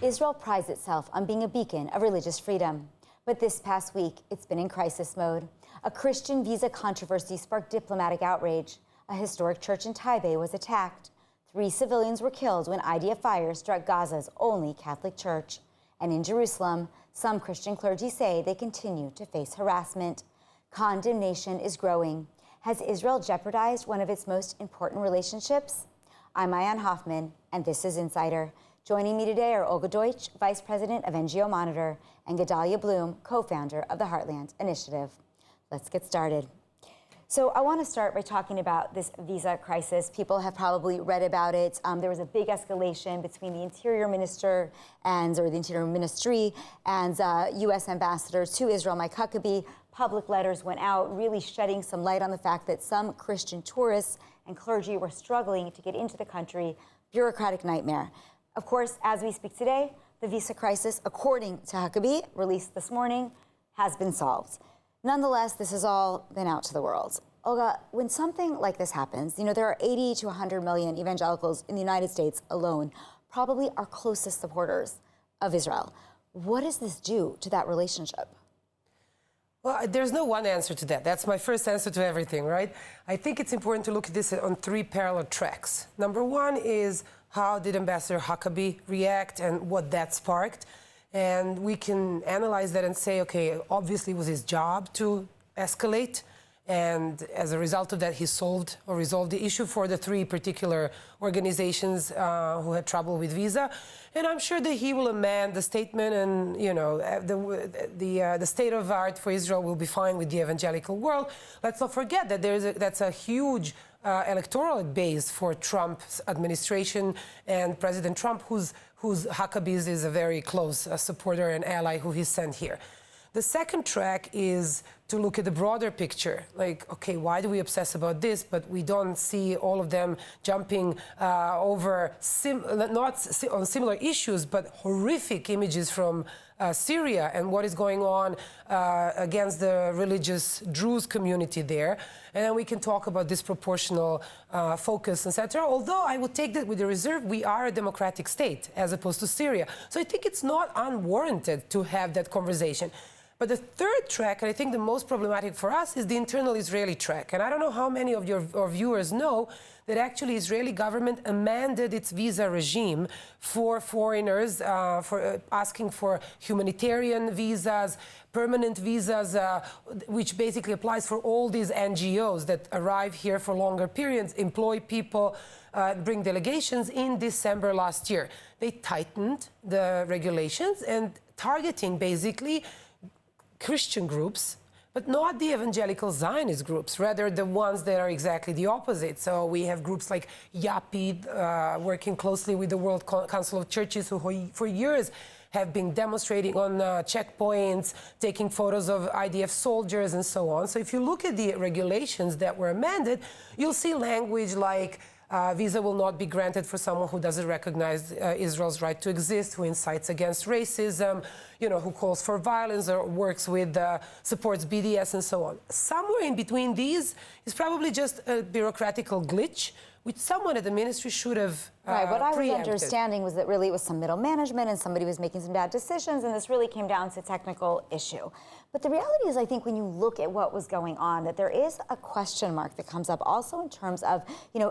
Israel prides itself on being a beacon of religious freedom. But this past week, it's been in crisis mode. A Christian visa controversy sparked diplomatic outrage. A historic church in Taybeh was attacked. 3 civilians were killed when IDF fire struck Gaza's only Catholic church. And in Jerusalem, some Christian clergy say they continue to face harassment. Condemnation is growing. Has Israel jeopardized one of its most important relationships? I'm Maayan Hoffman, and this is Insider. Joining me today are Olga Deutsch, Vice President of NGO Monitor, and Gedaliah Blum, co-founder of the Heartland Initiative. Let's get started. So I want to start by talking about this visa crisis. People have probably read about it. There was a big escalation between the Interior Minister or the Interior Ministry and U.S. Ambassador to Israel, Mike Huckabee. Public letters went out, really shedding some light on the fact that some Christian tourists and clergy were struggling to get into the country. Bureaucratic nightmare. Of course, as we speak today, the visa crisis, according to Huckabee, released this morning, has been solved. Nonetheless, this has all been out to the world. Olga, when something like this happens, there are 80 to 100 million evangelicals in the United States alone, probably our closest supporters of Israel. What does this do to that relationship? Well, there's no one answer to that. That's my first answer to everything, right? I think it's important to look at this on 3 parallel tracks. Number one is how did Ambassador Huckabee react and what that sparked? And we can analyze that and say, okay, obviously it was his job to escalate. And as a result of that, he solved or resolved the issue for the 3 particular organizations who had trouble with visa. And I'm sure that he will amend the statement, and the state of art for Israel will be fine with the evangelical world. Let's not forget that that's a huge electoral base for Trump's administration and President Trump, whose Huckabee is a very close supporter and ally who he sent here. The second track is to look at the broader picture. Like, okay, why do we obsess about this, but we don't see all of them jumping over, not on similar issues, but horrific images from Syria and what is going on against the religious Druze community there. And then we can talk about disproportional focus, etc. Although I would take that with a reserve, we are a democratic state as opposed to Syria. So I think it's not unwarranted to have that conversation. But the third track, and I think the most problematic for us, is the internal Israeli track. And I don't know how many of your viewers know that actually Israeli government amended its visa regime for foreigners, for asking for humanitarian visas, permanent visas, which basically applies for all these NGOs that arrive here for longer periods, employ people, bring delegations in December last year. They tightened the regulations and targeting basically Christian groups, but not the evangelical Zionist groups, rather the ones that are exactly the opposite. So we have groups like Yapid working closely with the World Council of Churches, who for years have been demonstrating on checkpoints, taking photos of IDF soldiers and so on. So if you look at the regulations that were amended, you'll see language like visa will not be granted for someone who doesn't recognize Israel's right to exist, who incites against racism, who calls for violence or works with, supports BDS and so on. Somewhere in between these is probably just a bureaucratical glitch, which someone at the ministry should have Right, what I was preempted. understanding was that really it was some middle management and somebody was making some bad decisions, and this really came down to a technical issue. But the reality is, I think when you look at what was going on, that there is a question mark that comes up also in terms of,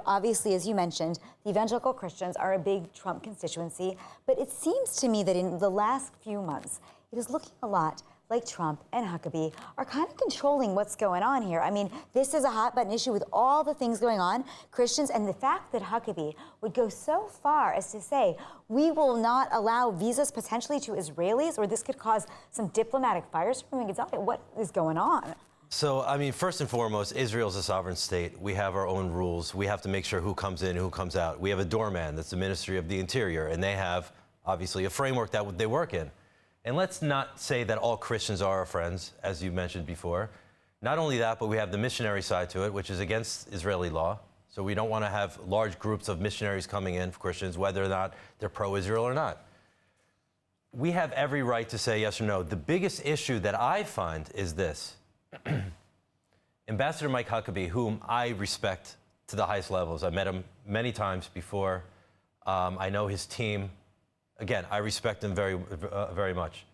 obviously, as you mentioned, the evangelical Christians are a big Trump constituency, but it seems to me that in the last few months, it is looking a lot like Trump and Huckabee are kind of controlling what's going on here. I mean, this is a hot button issue with all the things going on, Christians, and the fact that Huckabee would go so far as to say, we will not allow visas potentially to Israelis, or this could cause some diplomatic firestorming. What is going on? So, I mean, first and foremost, Israel's a sovereign state. We have our own rules. We have to make sure who comes in, who comes out. We have a doorman, that's the Ministry of the Interior, and they have, obviously, a framework that they work in. And let's not say that all Christians are our friends, as you mentioned before. Not only that, but we have the missionary side to it, which is against Israeli law. So we don't want to have large groups of missionaries coming in for Christians, whether or not they're pro-Israel or not. We have every right to say yes or no. The biggest issue that I find is this. Ambassador Mike Huckabee, whom I respect to the highest levels. I met him many times before. I know his team Again, I respect him very much.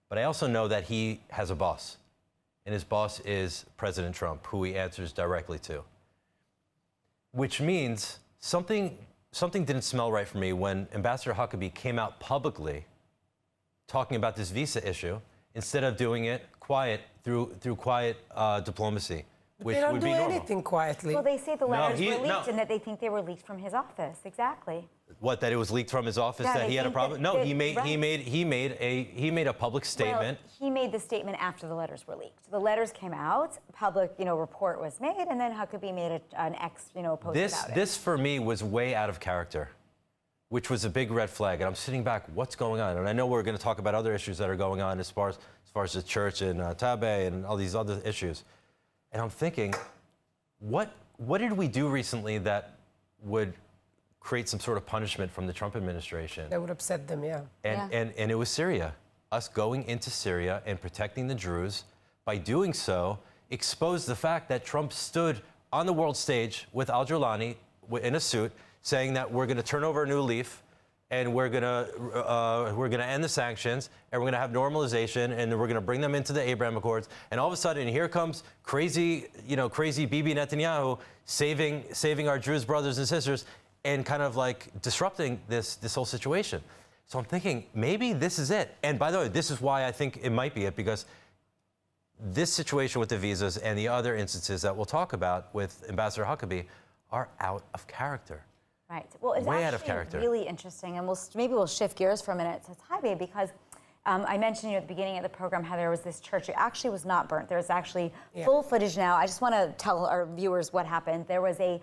But I also know that he has a boss. And his boss is President Trump, who he answers directly to. Which means something didn't smell right for me when Ambassador Huckabee came out publicly talking about this visa issue instead of doing it through quiet diplomacy, which they don't would do be normal. anything quietly. Well, they say the letters were leaked and that they think they were leaked from his office. Exactly. What, that it was leaked from his office, Yeah, that he had a problem? No, he made a public statement. Well, he made the statement after the letters were leaked. The letters came out, public, report was made, and then Huckabee made an post about it. This for me was way out of character, which was a big red flag. And I'm sitting back, what's going on? And I know we're going to talk about other issues that are going on as far as the church and Taybeh and all these other issues. And I'm thinking, what did we do recently that would create some sort of punishment from the Trump administration? That would upset them, yeah. And it was Syria. Us going into Syria and protecting the Druze. By doing so, exposed the fact that Trump stood on the world stage with al-Jawlani in a suit, saying that we're going to turn over a new leaf, and we're going to end the sanctions, and we're going to have normalization, and we're going to bring them into the Abraham Accords. And all of a sudden, here comes crazy Bibi Netanyahu saving our Druze brothers and sisters, and kind of like disrupting this whole situation. So I'm thinking maybe this is it. And by the way, this is why I think it might be it, because this situation with the visas and the other instances that we'll talk about with Ambassador Huckabee are out of character. Right. Well, it's way out of actually character. Really interesting, and maybe we'll shift gears for a minute to Taybeh, because I mentioned at the beginning of the program how there was this church. It actually was not burnt. There's actually full footage now. I just want to tell our viewers what happened. There was a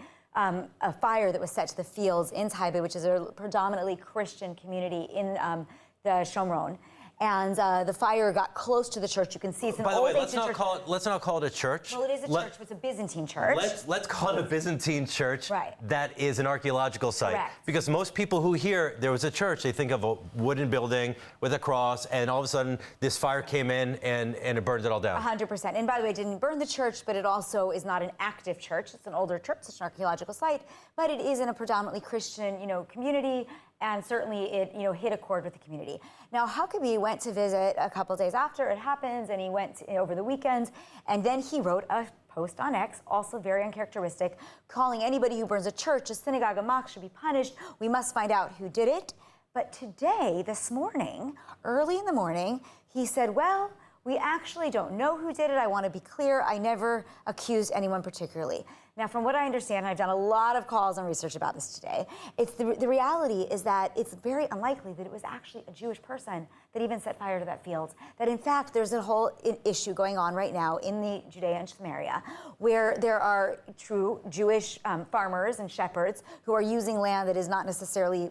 fire that was set to the fields in Taybeh, which is a predominantly Christian community in the Shomron. And the fire got close to the church. You can see it's an By the old way, let's ancient not church. call it a church. Well, it is a church, but it's a Byzantine church. Let's call it a Byzantine church. Right. That is an archaeological site. Correct. Because most people who hear there was a church, they think of a wooden building with a cross, and all of a sudden this fire came in and it burned it all down. 100%. And by the way, it didn't burn the church, but it also is not an active church. It's an older church. It's an archaeological site, but it is in a predominantly Christian, community. And certainly it, hit a chord with the community. Now, Huckabee went to visit a couple days after it happens, and he went over the weekend, and then he wrote a post on X, also very uncharacteristic, calling anybody who burns a church, a synagogue, a mosque should be punished. We must find out who did it. But today, this morning, early in the morning, he said, well, we actually don't know who did it. I want to be clear. I never accused anyone particularly. Now, from what I understand, I've done a lot of calls and research about this today, it's the reality is that it's very unlikely that it was actually a Jewish person that even set fire to that field. That in fact, there's a whole issue going on right now in the Judea and Samaria, where there are true Jewish farmers and shepherds who are using land that is not necessarily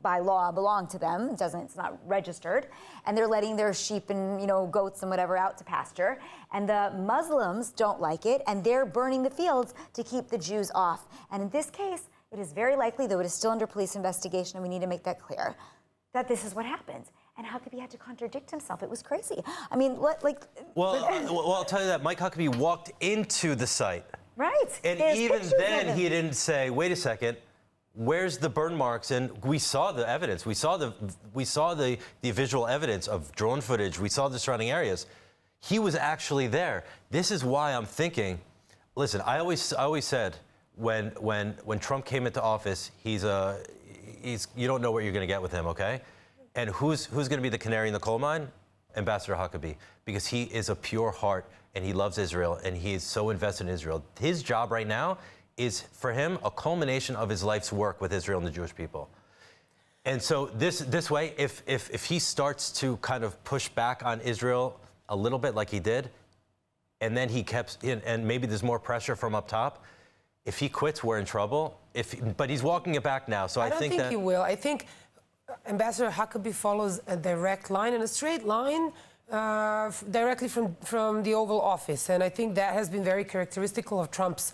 by law belong to them. It's not registered, and they're letting their sheep and goats and whatever out to pasture. And the Muslims don't like it, and they're burning the fields to keep the Jews off. And in this case, it is very likely, though it is still under police investigation, and we need to make that clear, that this is what happened. And Huckabee had to contradict himself. It was crazy. I mean, Well, I'll tell you that Mike Huckabee walked into the site. Right. And even then, he didn't say, "Wait a second. Where's the burn marks?" And we saw the evidence. We saw the visual evidence of drone footage. We saw the surrounding areas. He was actually there. This is why I'm thinking. Listen, I always said when Trump came into office, he's you don't know what you're going to get with him, okay? And who's going to be the canary in the coal mine? Ambassador Huckabee, because he is a pure heart and he loves Israel and he is so invested in Israel. His job right now is for him a culmination of his life's work with Israel and the Jewish people. And so this way, if he starts to kind of push back on Israel a little bit like he did, and then he kept and maybe there's more pressure from up top, if he quits, we're in trouble. But he's walking it back now, so I think that he will. I think Ambassador Huckabee follows a direct line and a straight line directly from the Oval Office, and I think that has been very characteristical of Trump's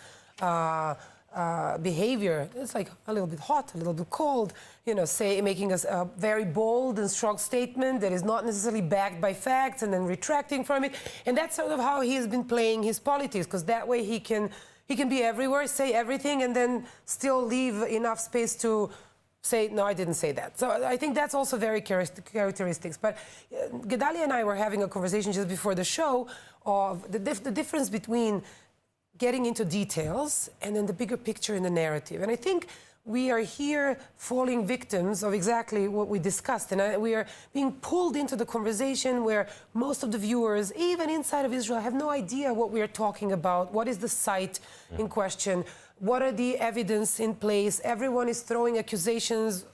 behavior. It's like a little bit hot, a little bit cold, making a very bold and strong statement that is not necessarily backed by facts and then retracting from it. And that's sort of how he has been playing his politics, because that way he can be everywhere, say everything, and then still leave enough space to say, no, I didn't say that. So I think that's also very characteristics. But Gedaliah and I were having a conversation just before the show of the difference between getting into details and then the bigger picture in the narrative. And I think we are here falling victims of exactly what we discussed. And we are being pulled into the conversation where most of the viewers, even inside of Israel, have no idea what we are talking about. What is the site in question? What are the evidence in place? Everyone is throwing accusations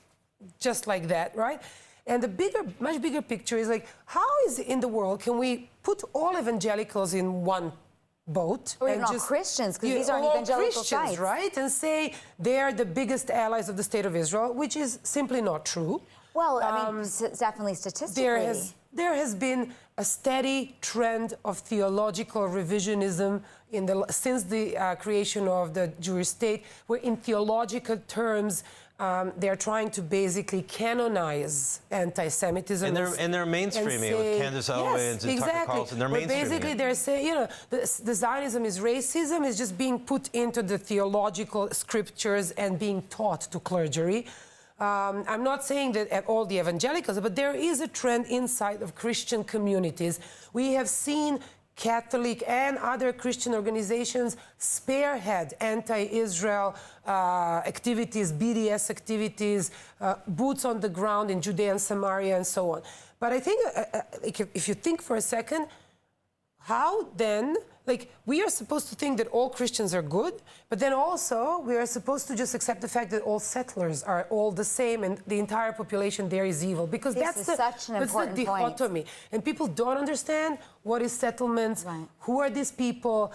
just like that, right? And the much bigger picture is like, how is in the world can we put all evangelicals in one boat? Or even all Christians, because these aren't evangelical sites. Right? And say they are the biggest allies of the State of Israel, which is simply not true. Well, I mean, definitely statistically. There has been a steady trend of theological revisionism since the creation of the Jewish state, where in theological terms, they're trying to basically canonize anti-Semitism. And they're mainstreaming it with Candace Owens and Tucker Carlson. They're mainstreaming basically, they're saying, the Zionism is racism, is just being put into the theological scriptures and being taught to clergy. I'm not saying that at all the evangelicals, but there is a trend inside of Christian communities. We have seen Catholic and other Christian organizations spearhead anti-Israel activities, BDS activities, boots on the ground in Judea and Samaria and so on. But I think if you think for a second, how then, we are supposed to think that all Christians are good, but then also we are supposed to just accept the fact that all settlers are all the same and the entire population there is evil, because that's the dichotomy. Point. And people don't understand what is settlements, who are these people,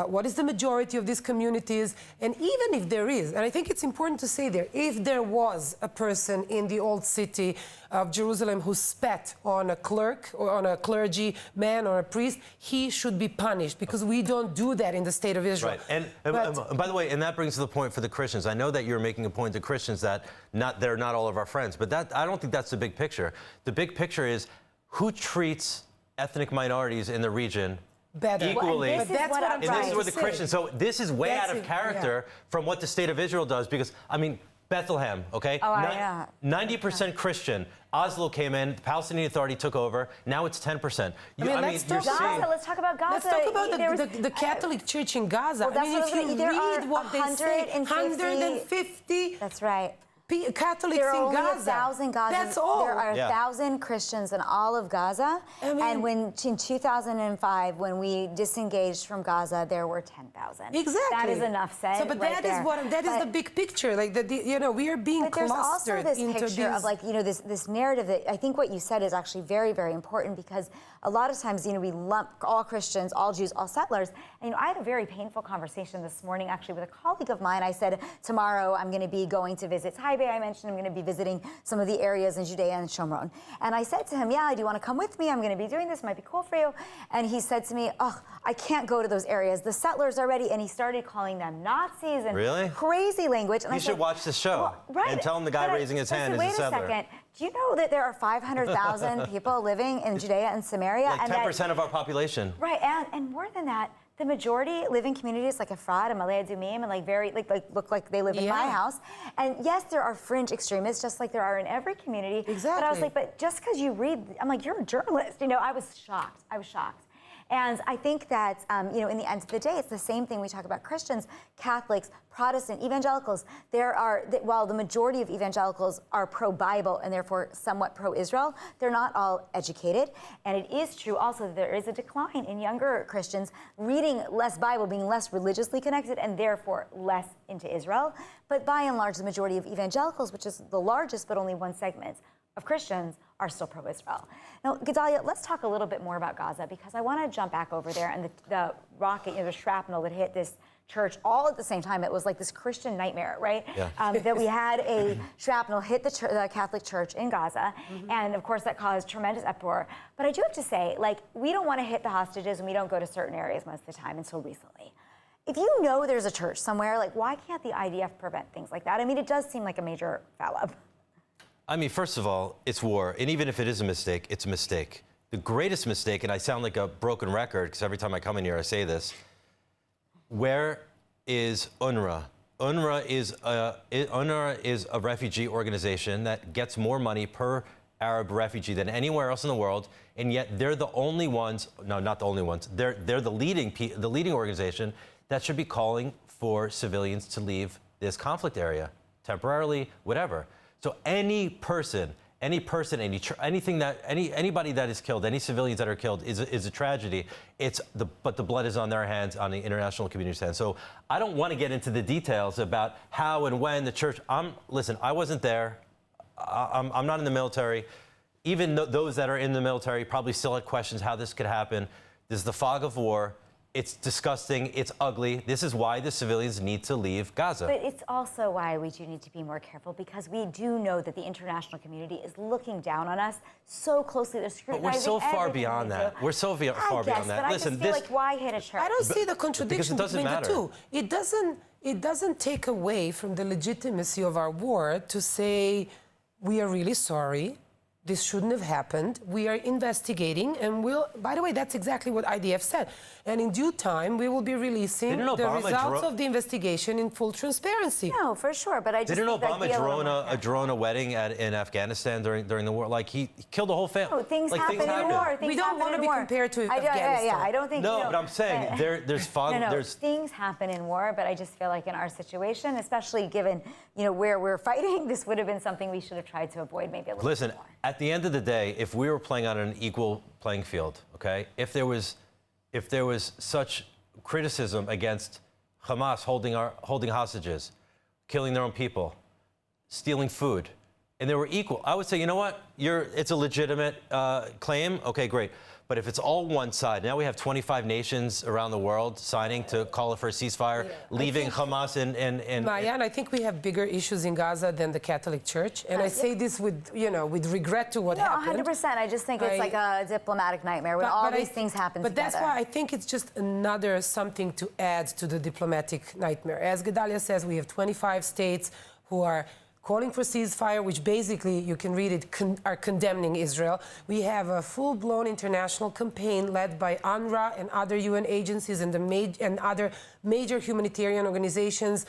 what is the majority of these communities, and even if there is, and I think it's important to say there, if there was a person in the old city of Jerusalem who spat on a clerk or on a clergy man or a priest, he should be punished, because we don't do that in the State of Israel. Right. And by the way, and that brings to the point for the Christians. I know that you're making a point to Christians that they're not all of our friends, but I don't think that's the big picture. The big picture is who treats ethnic minorities in the region better. Equally. Well, and this is what the Christians. So this is way out of character from what the State of Israel does, because I mean, Bethlehem, okay? 90% Christian. Oslo came in, the Palestinian Authority took over. Now it's 10%. Let's talk about Gaza. Let's talk about the Catholic Church in Gaza. Well, I mean, if you read what they say, 150. That's right. Catholics there are in only Gaza. 1,000 Gazans. That's all. There are 1,000 Christians in all of Gaza. And in 2005, when we disengaged from Gaza, there were 10,000. Exactly. That is enough said. So, but right that is the big picture. We are being clustered into this picture of this narrative that I think what you said is actually very, very important, because a lot of times, we lump all Christians, all Jews, all settlers. And, I had a very painful conversation this morning, actually, with a colleague of mine. I said, tomorrow I'm going to be going to visit Taybeh. I mentioned I'm going to be visiting some of the areas in Judea and Shomron. And I said to him, yeah, do you want to come with me? I'm going to be doing this. It might be cool for you. And he said to me, oh, I can't go to those areas. The settlers are ready. And he started calling them Nazis and crazy language. And you should watch the show and tell him the guy raising his hand is a settler. Wait a second. Do you know that there are 500,000 people living in Judea and Samaria? Like 10% of our population. Right, and more than that, the majority live in communities like Efrat and Malay Adumim, and look like they live in my house. And yes, there are fringe extremists, just like there are in every community. Exactly. But I was like, but just because you read, I'm like, you're a journalist. I was shocked. And I think that, in the end of the day, it's the same thing. We talk about Christians, Catholics, Protestant, evangelicals. While the majority of evangelicals are pro-Bible and therefore somewhat pro-Israel, they're not all educated. And it is true also that there is a decline in younger Christians reading less Bible, being less religiously connected, and therefore less into Israel. But by and large, the majority of evangelicals, which is the largest but only one segment of Christians, are still pro-Israel. Now, Gedaliah, let's talk a little bit more about Gaza, because I want to jump back over there and the rocket, the shrapnel that hit this church all at the same time. It was like this Christian nightmare, right? Yeah. That we had a shrapnel hit the Catholic Church in Gaza, and of course that caused tremendous uproar. But I do have to say, we don't want to hit the hostages, and we don't go to certain areas most of the time until recently. If you know there's a church somewhere, why can't the IDF prevent things like that? I mean, it does seem like a major foul-up. I mean, first of all, it's war. And even if it is a mistake, it's a mistake. The greatest mistake, and I sound like a broken record because every time I come in here I say this, where is UNRWA UNRWA is a refugee organization that gets more money per Arab refugee than anywhere else in the world, and yet they're the only ones. No, not the only ones. They're the leading organization that should be calling for civilians to leave this conflict area temporarily, whatever. So anybody that is killed, any civilians that are killed is a tragedy. But the blood is on their hands, on the international community's hands. So I don't want to get into the details about how and when the church. Listen, I wasn't there. I'm not in the military. Even those that are in the military probably still had questions how this could happen. This is the fog of war. It's disgusting. It's ugly. This is why the civilians need to leave Gaza. But it's also why we do need to be more careful, because we do know that the international community is looking down on us so closely. They're scrutinizing. But we're so far beyond that. We're so far beyond that. But Listen, I just feel like, why hit a church? I don't see the contradiction between matter. the two. It doesn't take away from the legitimacy of our war to say we are really sorry. This shouldn't have happened. We are investigating, and by the way, that's exactly what IDF said. And in due time, we will be releasing the results of the investigation in full transparency. No, for sure. But I just didn't Obama drone a wedding in Afghanistan during the war? Like he killed the whole family. No, things happen in war. We don't want to be compared to Afghanistan. Yeah, I don't think. No, but I'm saying there's fog. No, things happen in war, but I just feel like in our situation, especially given where we're fighting, this would have been something we should have tried to avoid maybe a little bit more. At the end of the day, if we were playing on an equal playing field, okay, if there was such criticism against Hamas holding hostages, killing their own people, stealing food, and they were equal, I would say, you know what, it's a legitimate claim. Okay, great. But if it's all one side, now we have 25 nations around the world signing to call for a ceasefire, leaving Hamas and Maayan, I think we have bigger issues in Gaza than the Catholic Church, and I say this with regret to what happened. 100%. I just think it's like a diplomatic nightmare when all these things happen together. But that's why I think it's just another something to add to the diplomatic nightmare. As Gedaliah says, we have 25 states who are calling for ceasefire, which basically, you can read it, are condemning Israel. We have a full-blown international campaign led by UNRWA and other UN agencies and other major humanitarian organizations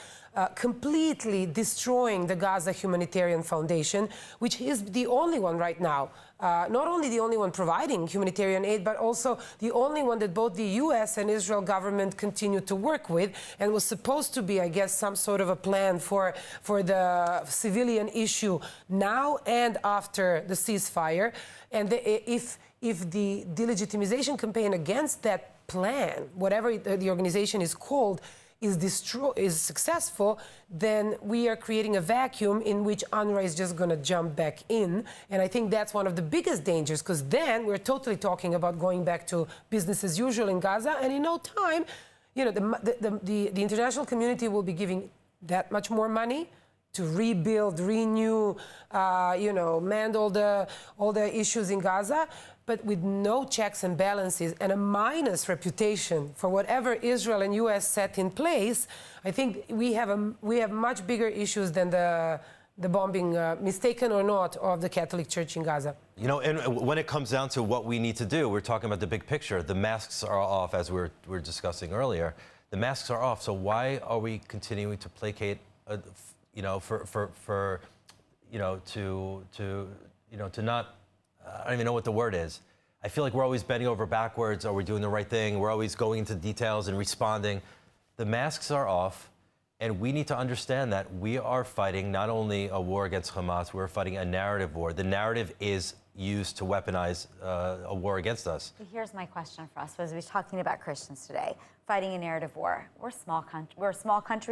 completely destroying the Gaza Humanitarian Foundation, which is the only one right now, not only the only one providing humanitarian aid, but also the only one that both the US and Israel government continue to work with, and was supposed to be, I guess, some sort of a plan for the civilian issue now and after the ceasefire. And if the delegitimization campaign against that plan, whatever the organization is called, is successful, then we are creating a vacuum in which UNRWA is just going to jump back in. And I think that's one of the biggest dangers, because then we're totally talking about going back to business as usual in Gaza, and in no time, the international community will be giving that much more money to rebuild, renew, mend all the issues in Gaza, but with no checks and balances and a minus reputation for whatever Israel and U.S. set in place. I think we have much bigger issues than the bombing, mistaken or not, of the Catholic Church in Gaza. And when it comes down to what we need to do, we're talking about the big picture. The masks are off, as we were discussing earlier. The masks are off. So why are we continuing to placate? To not, I don't even know what the word is. I feel like we're always bending over backwards. Are we doing the right thing? We're always going into details and responding. The masks are off, and we need to understand that we are fighting not only a war against Hamas, we're fighting a narrative war. The narrative is used to weaponize a war against us. Here's my question for us. As we're talking about Christians today, fighting a narrative war. We're a small country.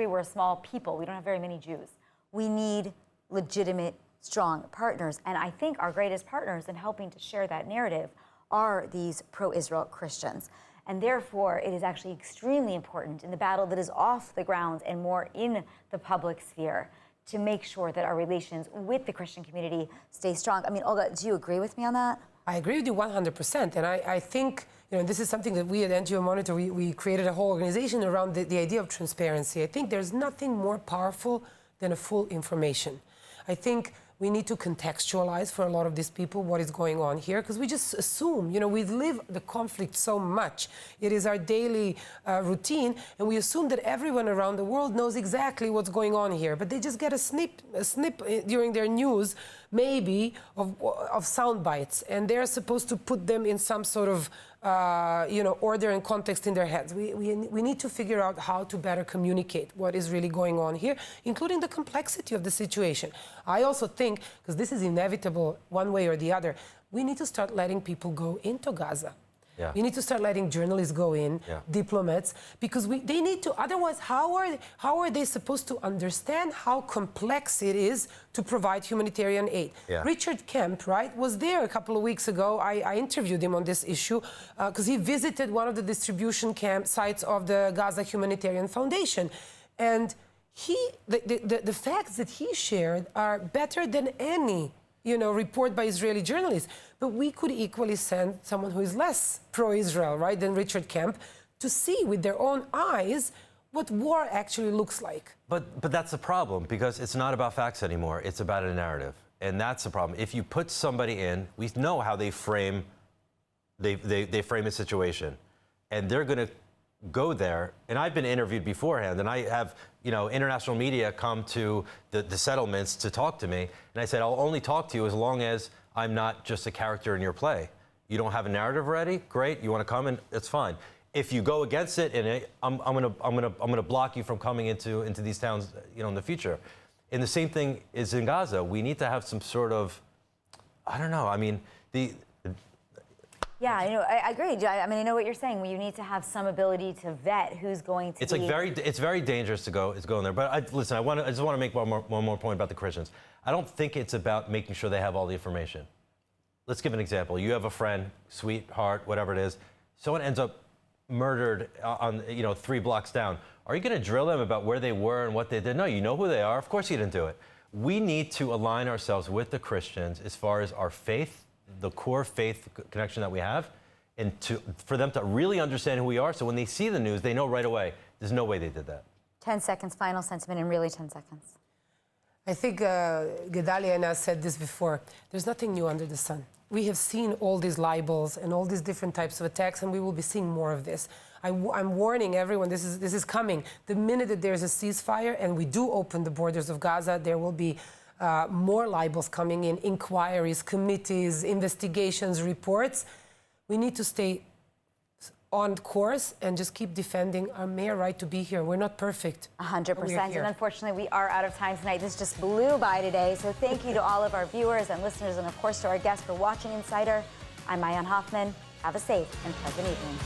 We're a small people. We don't have very many Jews. We need legitimate, strong partners. And I think our greatest partners in helping to share that narrative are these pro-Israel Christians. And therefore, it is actually extremely important in the battle that is off the ground and more in the public sphere to make sure that our relations with the Christian community stay strong. I mean, Olga, do you agree with me on that? I agree with you 100%. And I think, this is something that we at NGO Monitor, we created a whole organization around the idea of transparency. I think there's nothing more powerful than a full information. I think We need to contextualize for a lot of these people what is going on here, because we just assume, we live the conflict so much. It is our daily routine, and we assume that everyone around the world knows exactly what's going on here, but they just get a snip during their news, maybe, of sound bites, and they're supposed to put them in some sort of order and context in their heads. We need to figure out how to better communicate what is really going on here, including the complexity of the situation. I also think, because this is inevitable one way or the other, we need to start letting people go into Gaza. Yeah. We need to start letting journalists go in, diplomats, because they need to. Otherwise, how are they supposed to understand how complex it is to provide humanitarian aid? Yeah. Richard Kemp, right, was there a couple of weeks ago. I interviewed him on this issue because he visited one of the distribution camp sites of the Gaza Humanitarian Foundation, and the facts that he shared are better than any report by Israeli journalists. But we could equally send someone who is less pro-Israel, right, than Richard Kemp, to see with their own eyes what war actually looks like. But that's the problem, because it's not about facts anymore. It's about a narrative. And that's the problem. If you put somebody in, we know how they frame a situation. And they're going to go there. And I've been interviewed beforehand, and I have international media come to the settlements to talk to me. And I said, I'll only talk to you as long as I'm not just a character in your play. You don't have a narrative ready? Great. You want to come, and it's fine. If you go against it, and I'm gonna block you from coming into these towns, in the future. And the same thing is in Gaza. We need to have some sort of, I don't know. I mean, Yeah, I agree. I mean, I know what you're saying. You need to have some ability to vet who's going to. It's very dangerous to go in there. But listen, I just want to make one more point about the Christians. I don't think it's about making sure they have all the information. Let's give an example. You have a friend, sweetheart, whatever it is. Someone ends up murdered on 3 blocks down. Are you going to drill them about where they were and what they did? No, you know who they are. Of course you didn't do it. We need to align ourselves with the Christians as far as our faith, the core faith connection that we have, and for them to really understand who we are, so when they see the news, they know right away, there's no way they did that. 10 seconds, final sentiment, and really 10 seconds. I think Gedaliah and I said this before. There's nothing new under the sun. We have seen all these libels and all these different types of attacks, and we will be seeing more of this. I'm warning everyone, this is coming. The minute that there's a ceasefire and we do open the borders of Gaza, there will be more libels coming in, inquiries, committees, investigations, reports. We need to stay on course and just keep defending our mere right to be here. We're not perfect. 100%. And unfortunately, we are out of time tonight. This just blew by today. So thank you to all of our viewers and listeners, and of course to our guests for watching Insider. I'm Maayan Hoffman. Have a safe and pleasant evening.